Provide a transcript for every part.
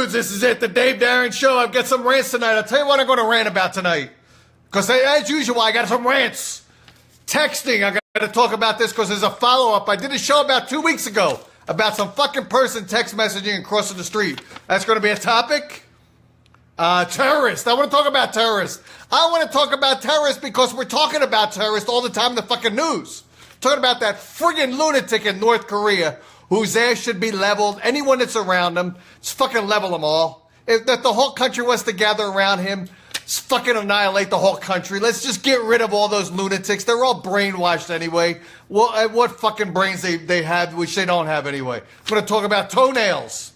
Dudes, this is it, the Dave Darin Show. I've got some rants tonight. I'll tell you what I'm going to rant about tonight. Because as usual, I got some rants. Texting, I got to talk about this because there's a follow-up. I did a show about 2 weeks ago about some fucking person text messaging and crossing the street. That's going to be a topic. Terrorists. I want to talk about terrorists. I want to talk about terrorists because we're talking about terrorists all the time in the fucking news. Talking about that friggin' lunatic in North Korea whose ass should be leveled. Anyone that's around him, just fucking level them all. If the whole country wants to gather around him, just fucking annihilate the whole country. Let's just get rid of all those lunatics. They're all brainwashed anyway. Well, what fucking brains they have, which they don't have anyway. I'm going to talk about Toenails.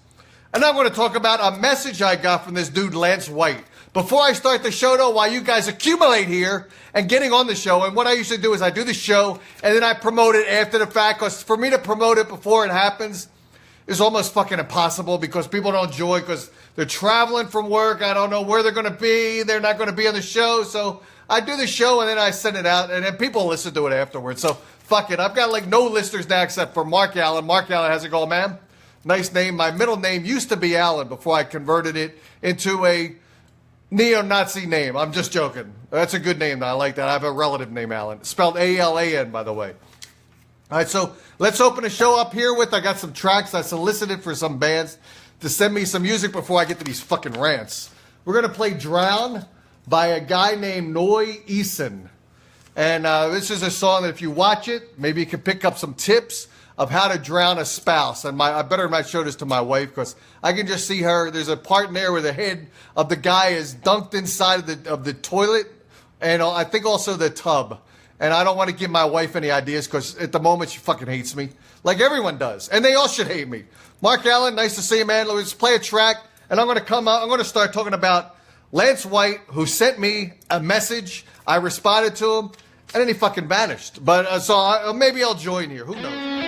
And I'm going to talk about a message I got from this dude, Lance White. Before I start the show, though, while you guys accumulate here and getting on the show, and what I usually do is I do the show and then I promote it after the fact, because for me to promote it before it happens is almost fucking impossible because people don't enjoy because they're traveling from work. I don't know where they're going to be. They're not going to be on the show. So I do the show and then I send it out and then people listen to it afterwards. So fuck it. I've got like no listeners now except for Mark Allen. Mark Allen, how's it going, man? Nice name. My middle name used to be Allen before I converted it into a neo-Nazi name. I'm just joking. That's a good name, though. I like that. I have a relative named Allen. It's spelled A-L-A-N, by the way. All right, so let's open the show up here with, I got some tracks. I solicited for some bands to send me some music before I get to these fucking rants. We're going to play Drown by a guy named Noy Eason. And this is a song that if you watch it, maybe you can pick up some tips of how to drown a spouse. And I better not show this to my wife because I can just see her. There's a part in there where the head of the guy is dunked inside of the toilet and I think also the tub. And I don't want to give my wife any ideas because at the moment she fucking hates me. Like everyone does. And they all should hate me. Mark Allen, nice to see you, man. Let's play a track. And I'm going to come out. I'm going to start talking about Lance White, who sent me a message. I responded to him. And then he fucking vanished. But maybe I'll join here. Who knows?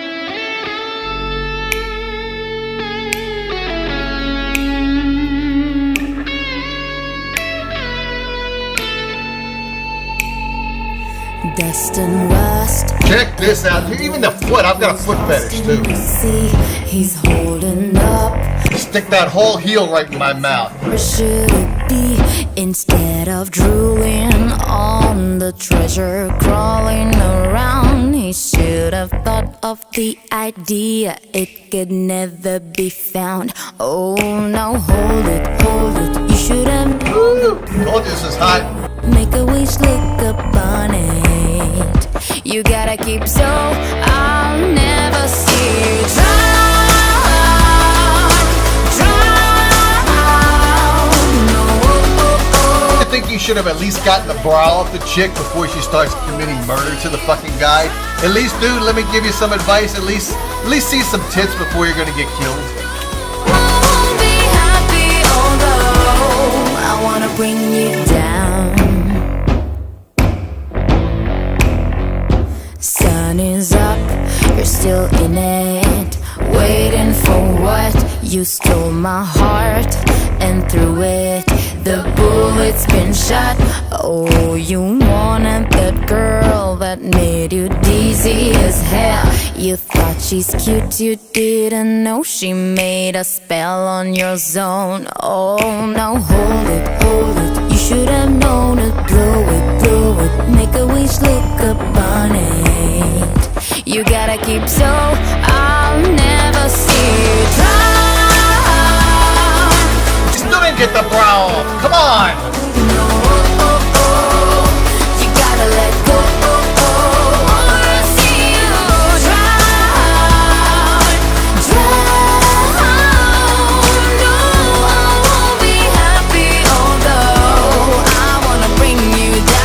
Dust and rust. Check this out. Even the foot. I've got a foot fetish too. See, he's holding up. Stick that whole heel right in my mouth. Where should it be? Instead of drooling on the treasure crawling around, he should have thought of the idea. It could never be found. Oh no, hold it. You should have known. Told you this is hot. Make a wish, look upon it. You gotta keep so I'll never see you drown. No. I think you should have at least gotten the bra off the chick before she starts committing murder to the fucking guy. At least, dude, let me give you some advice. At least see some tits before you're gonna get killed. I won't be happy, although I wanna bring you down. Sun is up, you're still in it, waiting for what? You stole my heart and threw it. The bullet's been shot. Oh, you wanted that girl that made you dizzy as hell. You thought she's cute, you didn't know she made a spell on your zone. Oh no, hold it. You should have known it. Blow it. Make a wish, look upon it. You gotta keep so I'll never see you drown. Still didn't get the bra off. Come on. No, you gotta let go. I wanna see you drown. No, I won't be happy, although I wanna bring you down.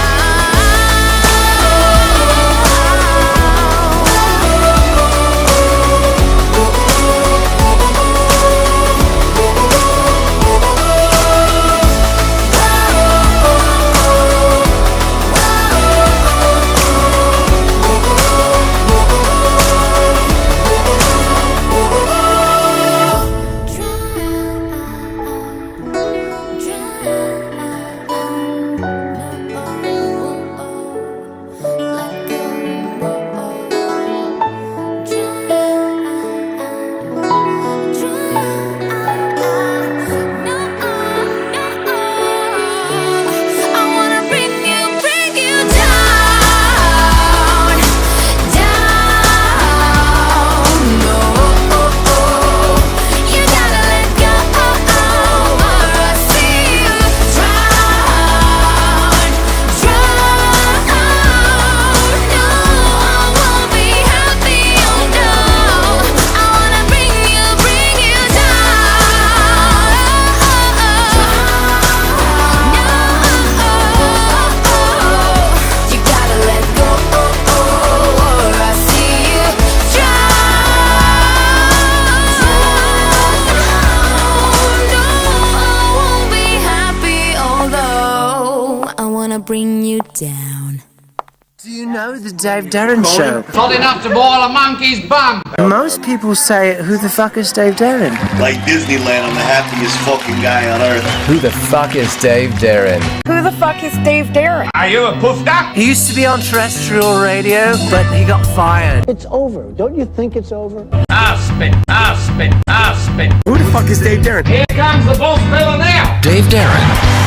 bring you down. Do you know the Dave Darin show? Hot enough to boil a monkey's bum. Most people say, who the fuck is Dave Darin? Like Disneyland, I'm the happiest fucking guy on earth. Who the fuck is Dave Darin? Who the fuck is Dave Darin? Are you a poof duck? He used to be on terrestrial radio, but he got fired. It's over. Don't you think it's over? I'll spit, I'll spit, I'll spit. Who the fuck is Dave Darin? Here comes the bull spiller now. Dave Darin.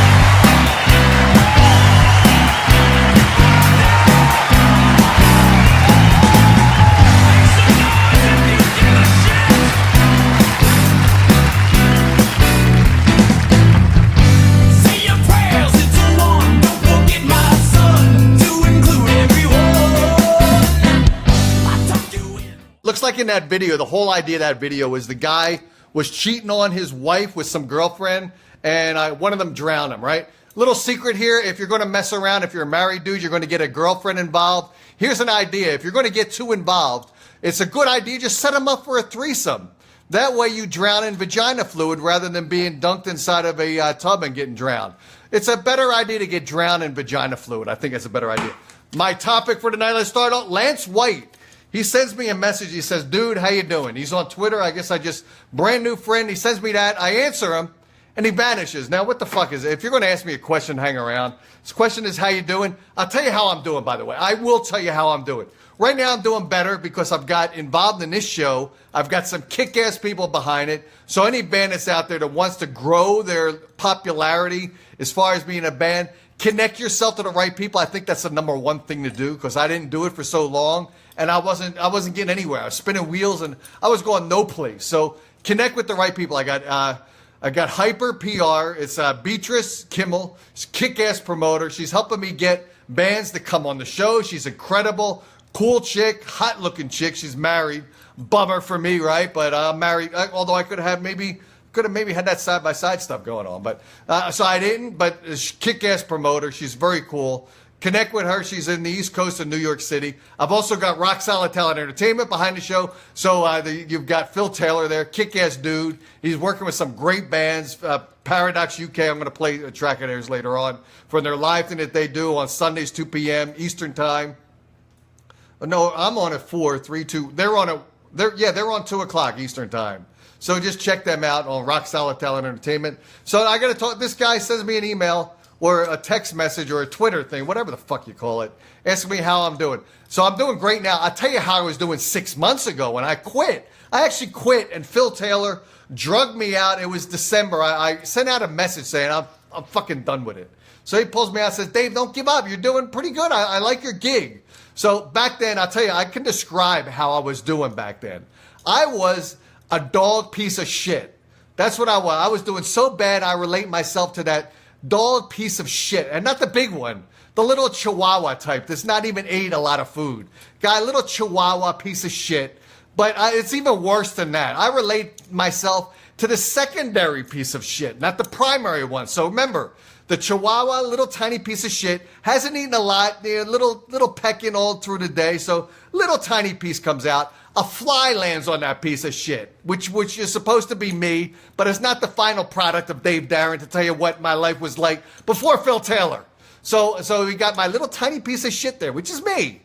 Looks like in that video, the whole idea of that video was the guy was cheating on his wife with some girlfriend, and one of them drowned him, right? Little secret here, if you're going to mess around, if you're a married dude, you're going to get a girlfriend involved. Here's an idea. If you're going to get too involved, it's a good idea. Just set them up for a threesome. That way you drown in vagina fluid rather than being dunked inside of a tub and getting drowned. It's a better idea to get drowned in vagina fluid. I think it's a better idea. My topic for tonight, let's start out. Lance White. He sends me a message. He says, dude, how you doing? He's on Twitter. I guess I just, brand new friend. He sends me that. I answer him, and he vanishes. Now, what the fuck is it? If you're going to ask me a question, hang around. This question is, how you doing? I'll tell you how I'm doing, by the way. I will tell you how I'm doing. Right now, I'm doing better because I've got involved in this show. I've got some kick-ass people behind it. So any band that's out there that wants to grow their popularity as far as being a band, connect yourself to the right people. I think that's the number one thing to do because I didn't do it for so long. And I wasn't getting anywhere. I was spinning wheels and I was going no place. So connect with the right people. I got Hyper PR. It's Beatrice Kimmel. She's a kick-ass promoter. She's helping me get bands to come on the show. She's incredible, cool chick, hot-looking chick. She's married. Bummer for me, right? But I'm married. Although I could have maybe had that side-by-side stuff going on. But so I didn't. But kick-ass promoter. She's very cool. Connect with her. She's in the East Coast of New York City. I've also got Rock Solid Talent Entertainment behind the show. So you've got Phil Taylor there, kick-ass dude. He's working with some great bands. Paradox UK, I'm going to play a track of theirs later on for their live thing that they do on Sundays, 2 p.m. Eastern Time. No, I'm on at 4, 3, 2. They're on 2 o'clock Eastern Time. So just check them out on Rock Solid Talent Entertainment. So I got to talk. This guy sends me an email or a text message or a Twitter thing, whatever the fuck you call it, asking me how I'm doing. So I'm doing great now. I'll tell you how I was doing 6 months ago when I quit. I actually quit, and Phil Taylor drugged me out. It was December. I sent out a message saying, I'm fucking done with it. So he pulls me out and says, Dave, don't give up. You're doing pretty good. I like your gig. So back then, I'll tell you, I can describe how I was doing back then. I was a dog piece of shit. That's what I was. I was doing so bad, I relate myself to that dog piece of shit, and not the big one, the little chihuahua type that's not even ate a lot of food. Guy, little chihuahua piece of shit. But it's even worse than that. I relate myself to the secondary piece of shit, not the primary one. So remember, the chihuahua, little tiny piece of shit, hasn't eaten a lot, little pecking all through the day, so little tiny piece comes out. A fly lands on that piece of shit, which is supposed to be me, but it's not the final product of Dave Darin to tell you what my life was like before Phil Taylor. So we got my little tiny piece of shit there, which is me.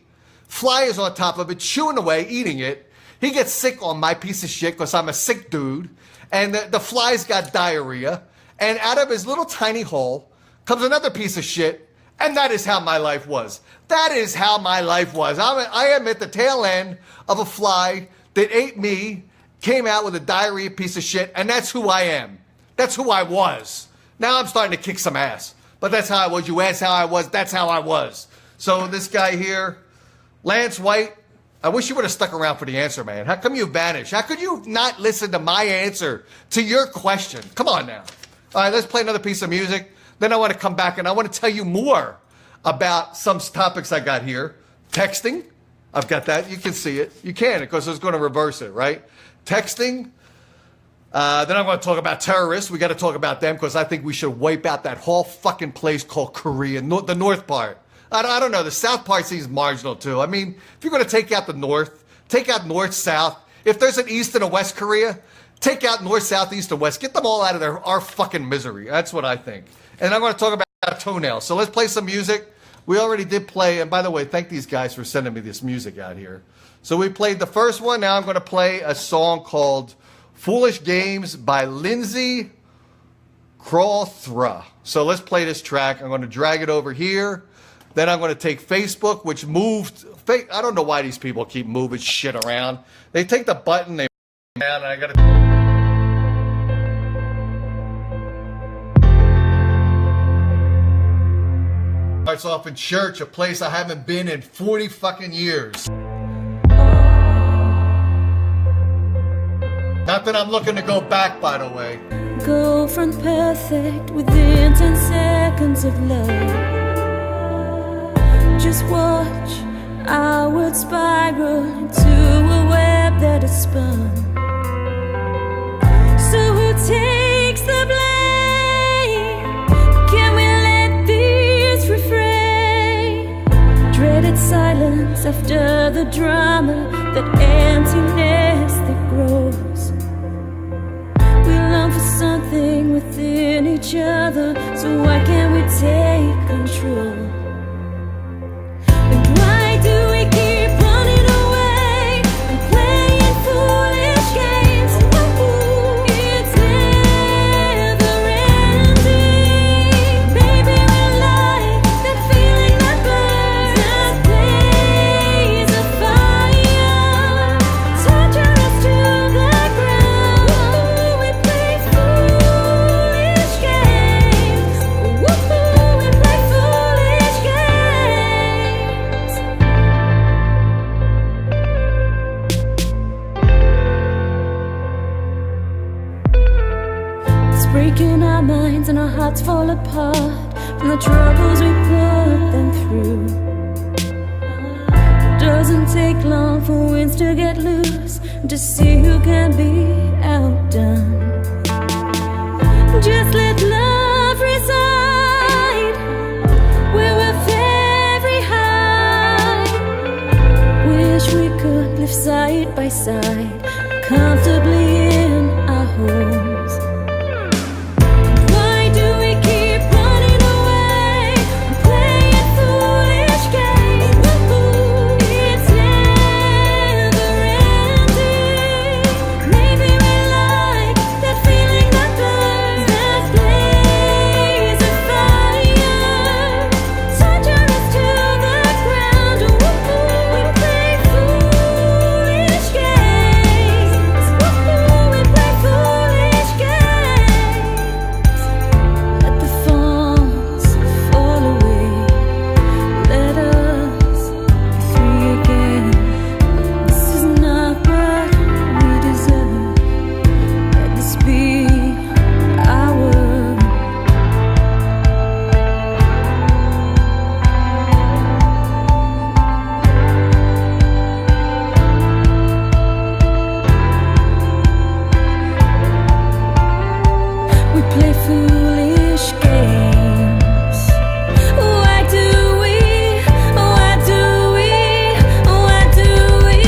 Fly is on top of it, chewing away, eating it. He gets sick on my piece of shit because I'm a sick dude, and the fly's got diarrhea, and out of his little tiny hole comes another piece of shit, and that is how my life was. That is how my life was. I am at the tail end of a fly that ate me, came out with a diarrhea piece of shit, and that's who I am. That's who I was. Now I'm starting to kick some ass. But that's how I was. You asked how I was. That's how I was. So this guy here, Lance White, I wish you would have stuck around for the answer, man. How come you vanished? How could you not listen to my answer to your question? Come on now. All right, let's play another piece of music. Then I want to come back and I want to tell you more about some topics I got here. Texting. I've got that. You can see it. You can because it's going to reverse it, right? Texting. Then I'm going to talk about terrorists. We got to talk about them because I think we should wipe out that whole fucking place called Korea, the north part. I don't know. The south part seems marginal too. I mean, if you're going to take out the north, take out north, south. If there's an east and a west Korea, take out north, south, east, and west. Get them all out of our fucking misery. That's what I think. And I'm going to talk about out Toenails. So let's play some music. We already did play, and by the way, thank these guys for sending me this music out here. So we played the first one. Now I'm going to play a song called Foolish Games by Lindsay Crawthra. So let's play this track. I'm going to drag it over here. Then I'm going to take Facebook, which moved. I don't know why these people keep moving shit around. They take the button, they and I got to. Starts off in church, a place I haven't been in 40 fucking years. Not that I'm looking to go back, by the way. Girlfriend perfect within 10 seconds of love. Just watch our world spiral into a web that is spun. So who takes the blame? Can we let this refrain? Dreaded silence after the drama, that emptiness that grows. We long for something within each other, so why can't we take control? And why do we keep running away and playing foolish games? Ooh, it's never ending. Maybe we're like that feeling that burns, that blaze of fire, torture us to the ground. Ooh, we play foolish games. Ooh, we play foolish games. It's breaking our minds and our hearts fall apart from the troubles we put them through. Doesn't take long for winds to get loose, to see who can be outdone. Just let love reside where we're very high. Wish we could live side by side, comfortably in our homes. Why do we keep running away and playing foolish games? Ooh, it's never ending. Maybe we're like that feeling that burns, that blaze of fire, torture us to the ground. Ooh, we play foolish games. Ooh, we play foolish games. Let the falls fall away. Let us be free again. This is not what we deserve. Let this be our world. We play foolish games. Why do we? Why do we? Why do we?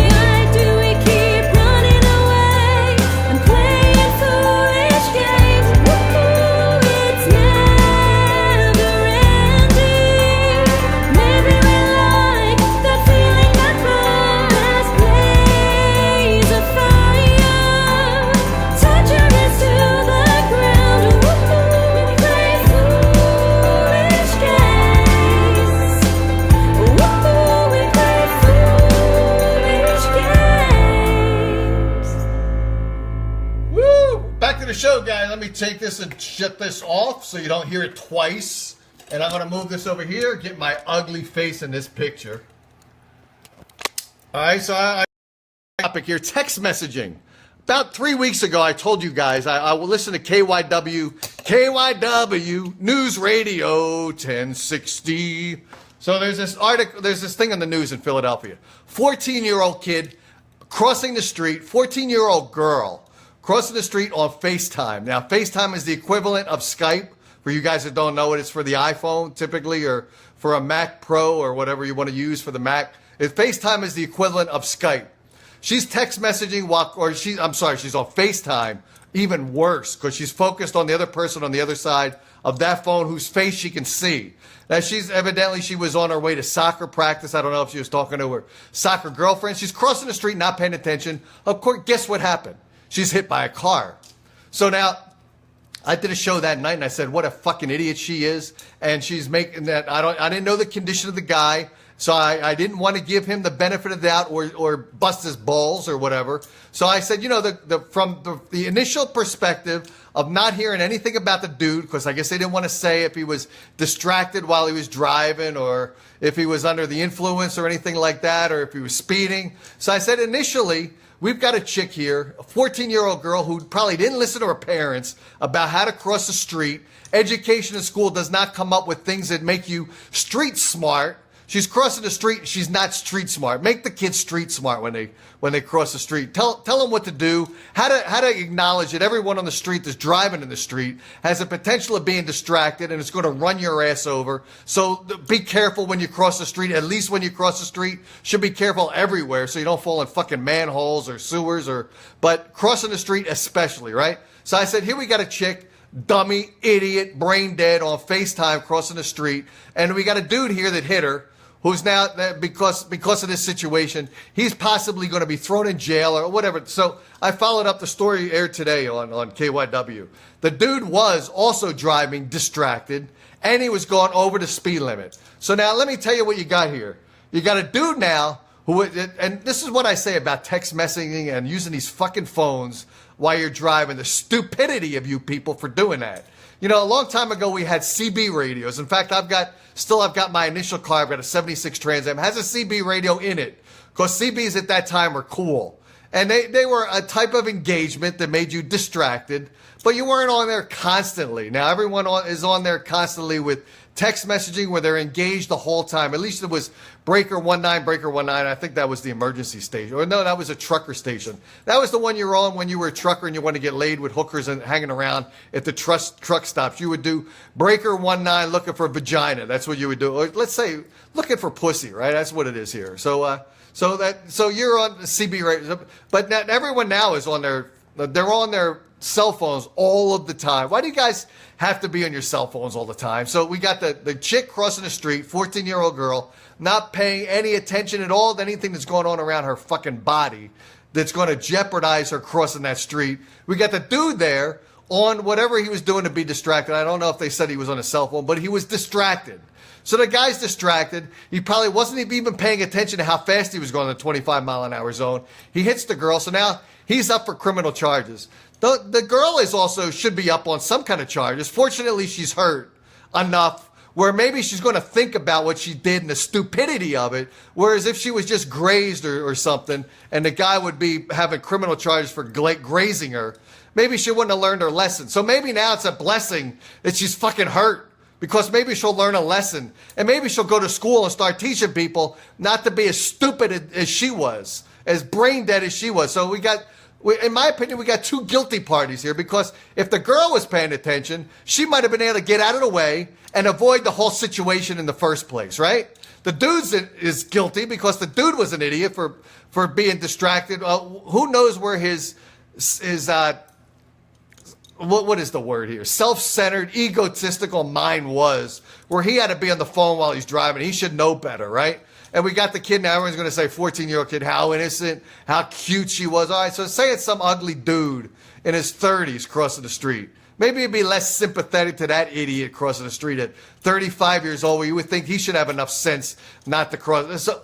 Why do we keep running away and playing foolish games? Ooh, it's never ending. Maybe we're like that feeling that burns, blaze of fire, torture us to the ground. Ooh, we play foolish games. Ooh, we play foolish games. Woo! Back to the show, guys. Let me take this and shut this off so you don't hear it twice. And I'm going to move this over here, get my ugly face in this picture. All right, so topic here, text messaging. About 3 weeks ago, I told you guys I will listen to KYW News Radio 1060. So there's this article, there's this thing in the news in Philadelphia. 14-year-old kid crossing the street, 14-year-old girl crossing the street on FaceTime. Now, FaceTime is the equivalent of Skype. For you guys that don't know it, it's for the iPhone typically, or for a Mac Pro or whatever you want to use for the Mac. FaceTime is the equivalent of Skype. She's text messaging she's on FaceTime even worse because she's focused on the other person on the other side of that phone whose face she can see. Now, she was on her way to soccer practice. I don't know if she was talking to her soccer girlfriend. She's crossing the street, not paying attention. Of course, guess what happened? She's hit by a car. So now, I did a show that night and I said, what a fucking idiot she is. And she's making that, I didn't know the condition of the guy. So I didn't want to give him the benefit of the doubt or bust his balls or whatever. So I said, from the initial perspective of not hearing anything about the dude, because I guess they didn't want to say if he was distracted while he was driving or if he was under the influence or anything like that, or if he was speeding. So I said, initially, we've got a chick here, a 14-year-old girl who probably didn't listen to her parents about how to cross the street. Education in school does not come up with things that make you street smart. She's crossing the street and she's not street smart. Make the kids street smart when they cross the street. Tell them what to do, how to acknowledge that everyone on the street that's driving in the street has the potential of being distracted and it's going to run your ass over. So be careful when you cross the street. At least when you cross the street, should be careful everywhere so you don't fall in fucking manholes or sewers but crossing the street especially, right? So I said, here we got a chick, dummy, idiot, brain dead on FaceTime crossing the street, and we got a dude here that hit her. Who's now, because of this situation, he's possibly going to be thrown in jail or whatever. So I followed up the story aired today on KYW. The dude was also driving distracted, and he was going over the speed limit. So now let me tell you what you got here. You got a dude now who, and this is what I say about text messaging and using these fucking phones while you're driving, the stupidity of you people for doing that. A long time ago, we had CB radios. In fact, I've got my initial car. I've got a 76 Trans Am. It has a CB radio in it because CBs at that time were cool. And they were a type of engagement that made you distracted, but you weren't on there constantly. Now, everyone is on there constantly with text messaging where they're engaged the whole time. At least it was Breaker 19. I think that was the emergency station. Or no, that was a trucker station. That was the one you were on when you were a trucker and you wanted to get laid with hookers and hanging around at the truck stops. You would do Breaker 19 looking for vagina. That's what you would do. Or let's say looking for pussy, right? That's what it is here. So you're on CB radio, but everyone now is on they're on their cell phones all of the time. Why do you guys have to be on your cell phones all the time? So we got the chick crossing the street, 14-year-old girl, not paying any attention at all to anything that's going on around her fucking body that's going to jeopardize her crossing that street. We got the dude there on whatever he was doing to be distracted. I don't know if they said he was on a cell phone, but he was distracted. So the guy's distracted. He probably wasn't even paying attention to how fast he was going in the 25-mile-an-hour zone. He hits the girl, so now he's up for criminal charges. The girl should be up on some kind of charges. Fortunately, she's hurt enough where maybe she's going to think about what she did and the stupidity of it. Whereas if she was just grazed or something and the guy would be having criminal charges for grazing her, maybe she wouldn't have learned her lesson. So maybe now it's a blessing that she's fucking hurt because maybe she'll learn a lesson and maybe she'll go to school and start teaching people not to be as stupid as she was, as brain dead as she was. So in my opinion, we got two guilty parties here because if the girl was paying attention, she might have been able to get out of the way and avoid the whole situation in the first place, right? The dude is guilty because the dude was an idiot for being distracted. Who knows where his what is the word here? Self-centered, egotistical mind was, where he had to be on the phone while he's driving. He should know better, right? And we got the kid now. Everyone's going to say 14-year-old kid, how innocent, how cute she was. All right, so say it's some ugly dude in his 30s crossing the street. Maybe you'd be less sympathetic to that idiot crossing the street at 35 years old, where you would think he should have enough sense not to cross. So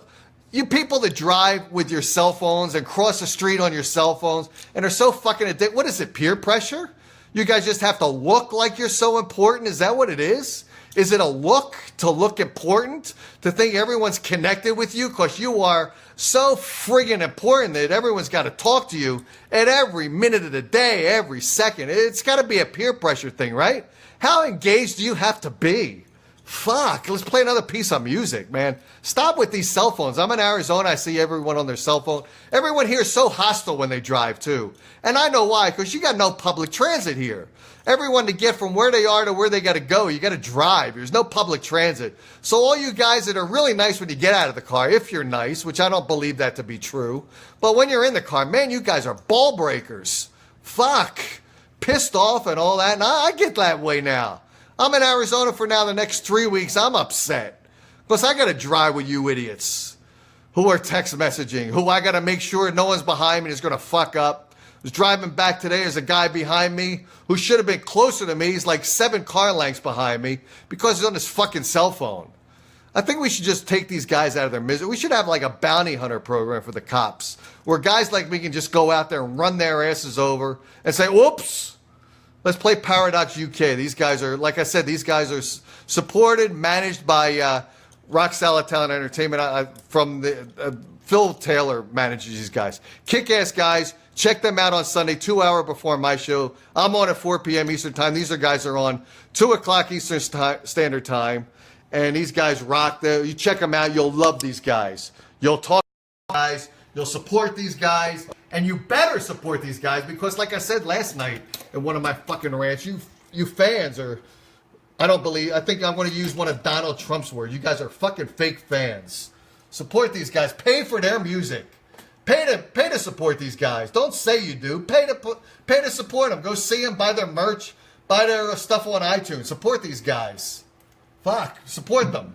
you people that drive with your cell phones and cross the street on your cell phones and are so fucking addicted. What is it, peer pressure? You guys just have to look like you're so important? Is that what it is? Is it a look to look important? To think everyone's connected with you because you are so friggin' important that everyone's got to talk to you at every minute of the day, every second. It's got to be a peer pressure thing, right? How engaged do you have to be? Fuck, let's play another piece of music, man. Stop with these cell phones. I'm in Arizona. I see everyone on their cell phone. Everyone here is so hostile when they drive, too. And I know why, because you got no public transit here. Everyone to get from where they are to where they got to go, you got to drive. There's no public transit. So all you guys that are really nice when you get out of the car, if you're nice, which I don't believe that to be true, but when you're in the car, man, you guys are ball breakers. Fuck. pissed off and all that. And I get that way now. I'm in Arizona for now the next 3 weeks. I'm upset. Because I got to drive with you idiots who are text messaging, who I got to make sure no one's behind me is going to fuck up. I was driving back today. There's a guy behind me who should have been closer to me. He's like 7 car lengths behind me because he's on his fucking cell phone. I think we should just take these guys out of their misery. We should have like a bounty hunter program for the cops where guys like me can just go out there and run their asses over and say, whoops, let's play Paradox UK. These guys are, like I said, these guys are supported, managed by Rock Solid Talent Entertainment from the Phil Taylor manages these guys. Kick-ass guys. Check them out on Sunday, 2 hours before my show. I'm on at 4 p.m. Eastern Time. These guys are on 2 o'clock Eastern Standard Time. And these guys rock. You check them out. You'll love these guys. You'll talk to these guys. You'll support these guys. And you better support these guys because, like I said last night in one of my fucking rants, you fans are, I think I'm going to use one of Donald Trump's words. You guys are fucking fake fans. Support these guys. Pay for their music. Pay to support these guys. Don't say you do. Pay to support them. Go see them. Buy their merch. Buy their stuff on iTunes. Support these guys. Fuck. Support them.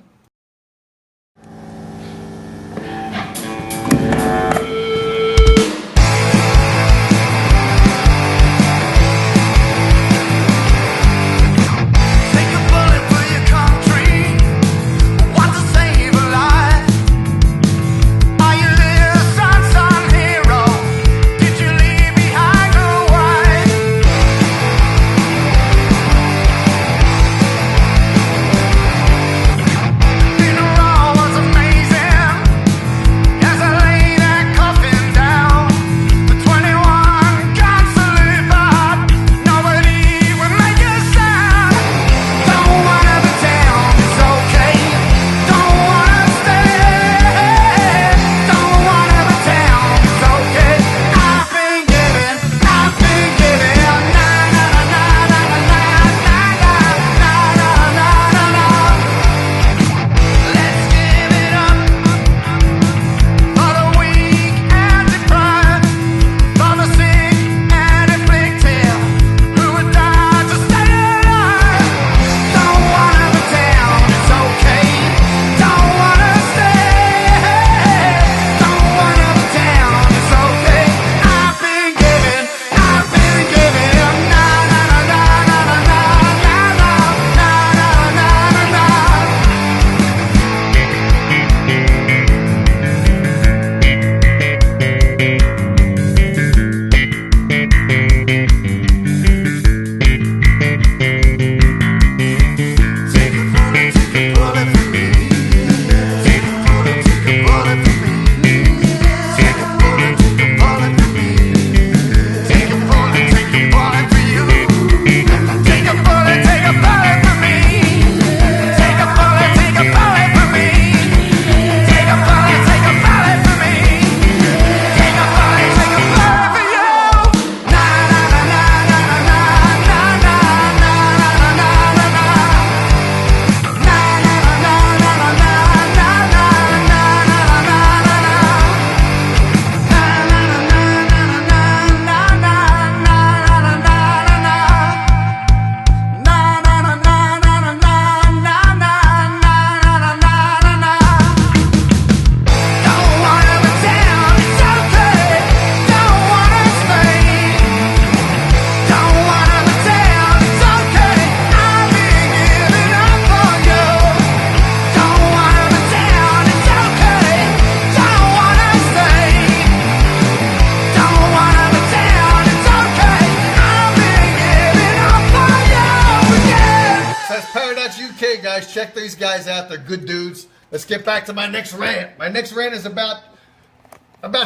Guys, check these guys out. They're good dudes. Let's get back to my next rant. My next rant is about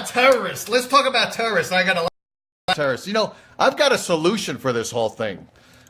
terrorists. Let's talk about terrorists. I got a lot of terrorists. You know, I've got a solution for this whole thing.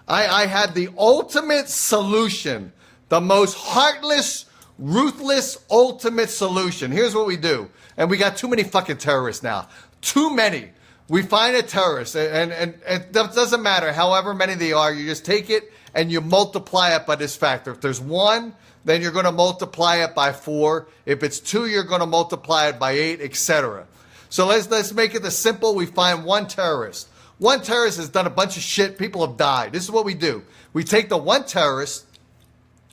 I had the ultimate solution, the most heartless, ruthless, ultimate solution. Here's what we do. And we got too many fucking terrorists now. Too many. We find a terrorist, and it doesn't matter however many they are. You just take it and you multiply it by this factor. If there's 1, then you're going to multiply it by 4. If it's 2, you're going to multiply it by 8, etc. So let's make it the simple. We find one terrorist. One terrorist has done a bunch of shit. People have died. This is what we do. We take the one terrorist,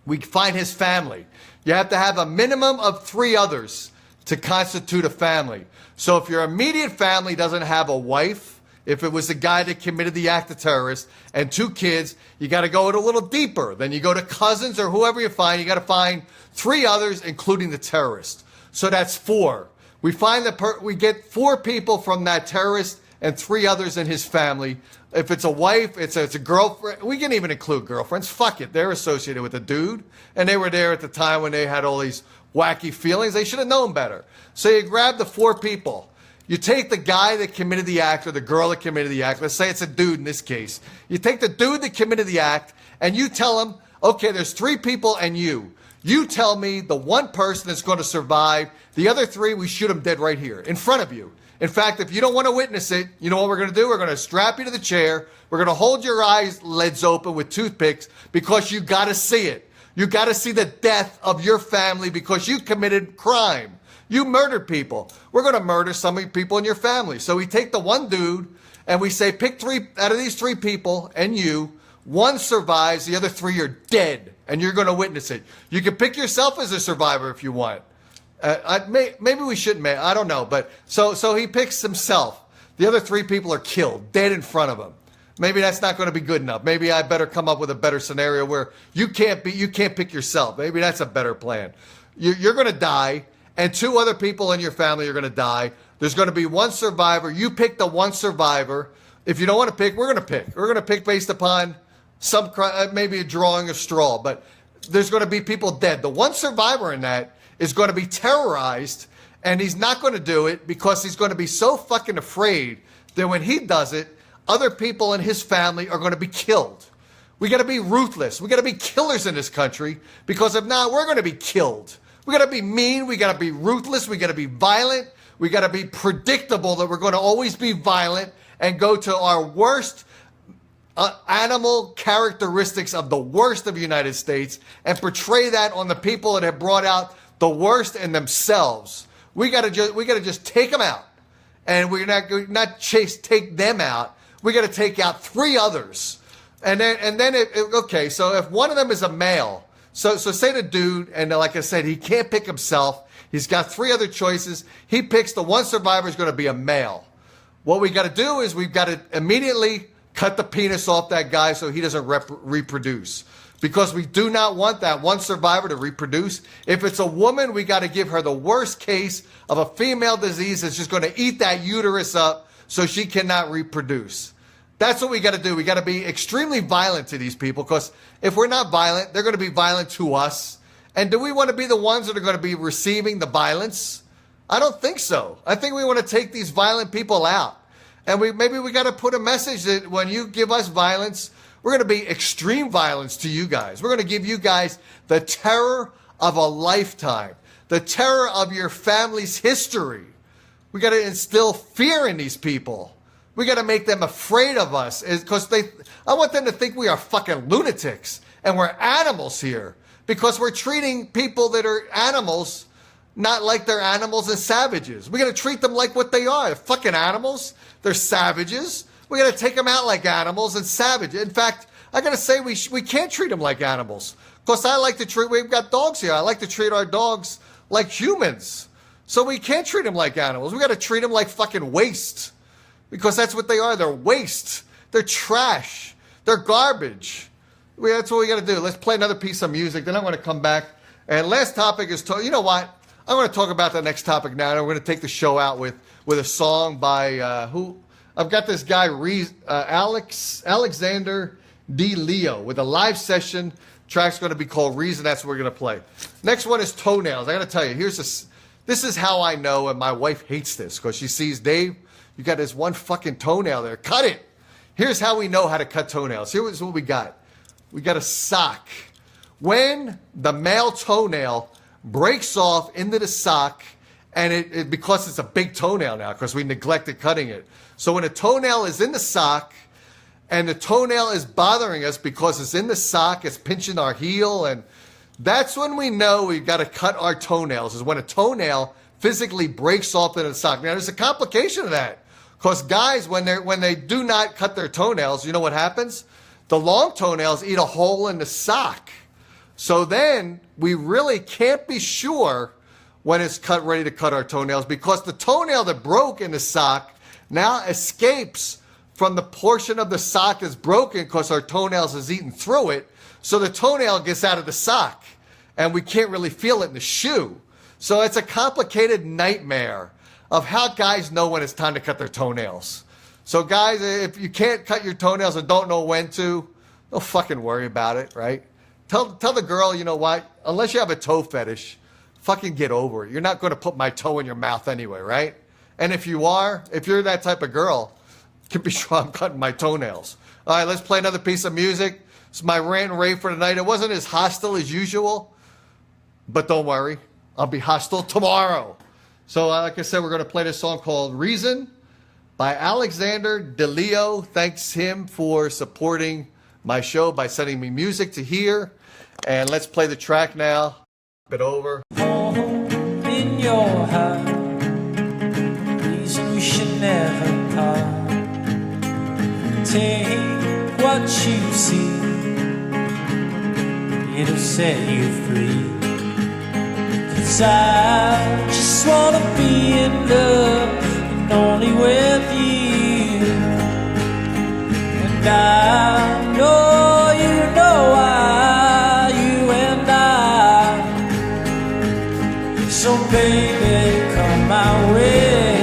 we find his family. You have to have a minimum of 3 others to constitute a family. So if your immediate family doesn't have a wife, if it was the guy that committed the act of terrorist, and 2 kids, you got to go a little deeper. Then you go to cousins or whoever you find. You got to find 3 others, including the terrorist. So that's 4. We find we get 4 people from that terrorist and 3 others in his family. If it's a wife, it's a girlfriend. We can even include girlfriends. Fuck it. They're associated with a dude. And they were there at the time when they had all these wacky feelings. They should have known better. So you grab the 4 people. You take the guy that committed the act or the girl that committed the act. Let's say it's a dude in this case. You take the dude that committed the act and you tell him, okay, there's 3 people and you. You tell me the one person that's going to survive. The other 3, we shoot them dead right here in front of you. In fact, if you don't want to witness it, you know what we're going to do? We're going to strap you to the chair. We're going to hold your lids open with toothpicks because you got to see it. You got to see the death of your family because you committed crime. You murdered people. We're going to murder some of the people in your family. So we take the one dude and we say, pick 3 out of these 3 people and you. 1 survives. The other 3 are dead. And you're going to witness it. You can pick yourself as a survivor if you want. Maybe we shouldn't. I don't know. But so he picks himself. The other 3 people are killed, dead in front of him. Maybe that's not going to be good enough. Maybe I better come up with a better scenario where you can't pick yourself. Maybe that's a better plan. You're going to die, and 2 other people in your family are going to die. There's going to be 1 survivor. You pick the 1 survivor. If you don't want to pick, we're going to pick. We're going to pick based upon some maybe a drawing of straw. But there's going to be people dead. The 1 survivor in that is going to be terrorized, and he's not going to do it because he's going to be so fucking afraid that when he does it, other people in his family are going to be killed. We got to be ruthless. We got to be killers in this country because if not, we're going to be killed. We got to be mean. We got to be ruthless. We got to be violent. We got to be predictable that we're going to always be violent and go to our worst animal characteristics of the worst of the United States and portray that on the people that have brought out the worst in themselves. We gotta just take them out, and we're not take them out. We gotta take out 3 others, and then okay. So if one of them is a male, so say the dude, and like I said, he can't pick himself. He's got 3 other choices. He picks the 1 survivor is going to be a male. What we got to do is we've got to immediately cut the penis off that guy so he doesn't reproduce. Because we do not want that 1 survivor to reproduce. If it's a woman, we got to give her the worst case of a female disease that's just going to eat that uterus up so she cannot reproduce. That's what we got to do. We got to be extremely violent to these people because if we're not violent, they're going to be violent to us. And do we want to be the ones that are going to be receiving the violence? I don't think so. I think we want to take these violent people out. And maybe we got to put a message that when you give us violence, we're going to be extreme violence to you guys. We're going to give you guys the terror of a lifetime, the terror of your family's history. We got to instill fear in these people. We got to make them afraid of us because I want them to think we are fucking lunatics and we're animals here because we're treating people that are animals not like they're animals and savages. We got to treat them like what they are. They're fucking animals. They're savages. We got to take them out like animals and savages. In fact, I got to say we can't treat them like animals. Because we've got dogs here. I like to treat our dogs like humans. So we can't treat them like animals. We got to treat them like fucking waste. Because that's what they are. They're waste. They're trash. They're garbage. That's what we got to do. Let's play another piece of music. Then I'm going to come back. And last topic is, you know what? I'm going to talk about the next topic now. And we're going to take the show out with a song by who? I've got this guy, Alexander D. Leo, with a live session. Track's going to be called Reason. That's what we're going to play. Next one is Toenails. I got to tell you, this is how I know, and my wife hates this because she sees Dave, you got this one fucking toenail there. Cut it. Here's how we know how to cut toenails. Here's what we got. We got a sock. When the male toenail breaks off into the sock, and it because it's a big toenail now because we neglected cutting it. So when a toenail is in the sock and the toenail is bothering us because it's in the sock, it's pinching our heel, and that's when we know we've got to cut our toenails, is when a toenail physically breaks off in the sock. Now, there's a complication of that Because guys, when they do not cut their toenails, you know what happens? The long toenails eat a hole in the sock. So then we really can't be sure when it's ready to cut our toenails, because the toenail that broke in the sock now escapes from the portion of the sock that's broken because our toenails is eaten through it. So the toenail gets out of the sock and we can't really feel it in the shoe. So it's a complicated nightmare of how guys know when it's time to cut their toenails. So guys, if you can't cut your toenails and don't know when to, don't fucking worry about it, right? Tell the girl, you know what? Unless you have a toe fetish, fucking get over it. You're not going to put my toe in your mouth anyway, right? And if you're that type of girl, you can be sure I'm cutting my toenails. All right, let's play another piece of music. It's my rant and rave for tonight. It wasn't as hostile as usual, but don't worry. I'll be hostile tomorrow. So like I said, we're going to play this song called Reason by Alexander DeLeo. Thanks him for supporting my show by sending me music to hear. And let's play the track now. Bit over. In your heart, reason we should never part. Take what you see, it'll set you free. 'Cause I just wanna be in love and only with you. And I know you know why, you and I. So baby, come my way.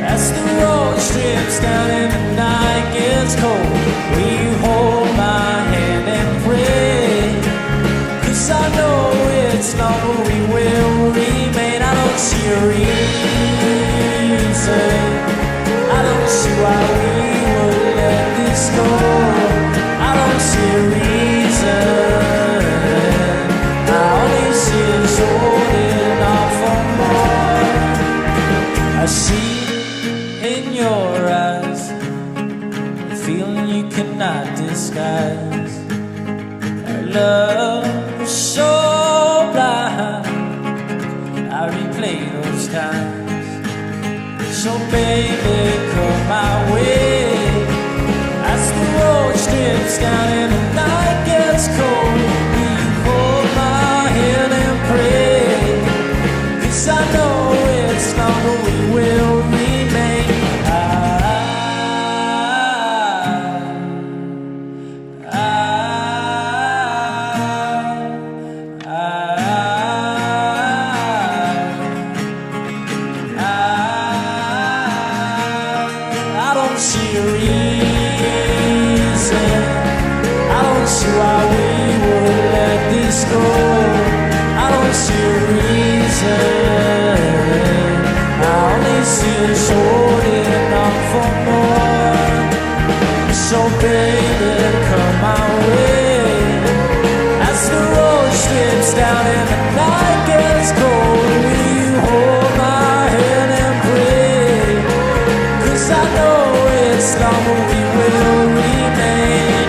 As the road strips down and the night gets cold, will you hold my hand and pray? 'Cause I know it's not what we will remain. I don't see a reason, I don't see why we would let this go. I don't see a reason, I only see us holding on for more. I see in your eyes the feeling you cannot disguise. Our love was so blind, I replay those times. So baby, come my way. As the road strips down and the night gets cold, will you hold my hand and pray? 'Cause I know it's not what we will remain. I don't see a reason, I don't see why we would let this go. I don't see a reason, I only see us holding on for more. So baby, come my way. As the road strips down and the night gets cold, will you hold my hand and pray? 'Cause I know it's not what we will remain.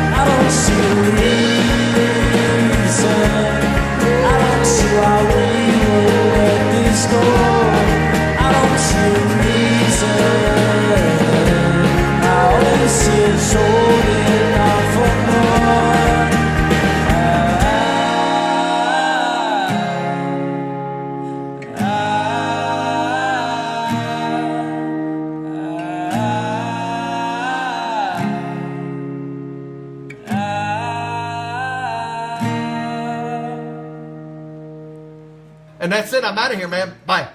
I don't see a reason, I don't see why we will let this go. I don't see a reason, I only see us holding on for more. And that's it. I'm out of here, man. Bye.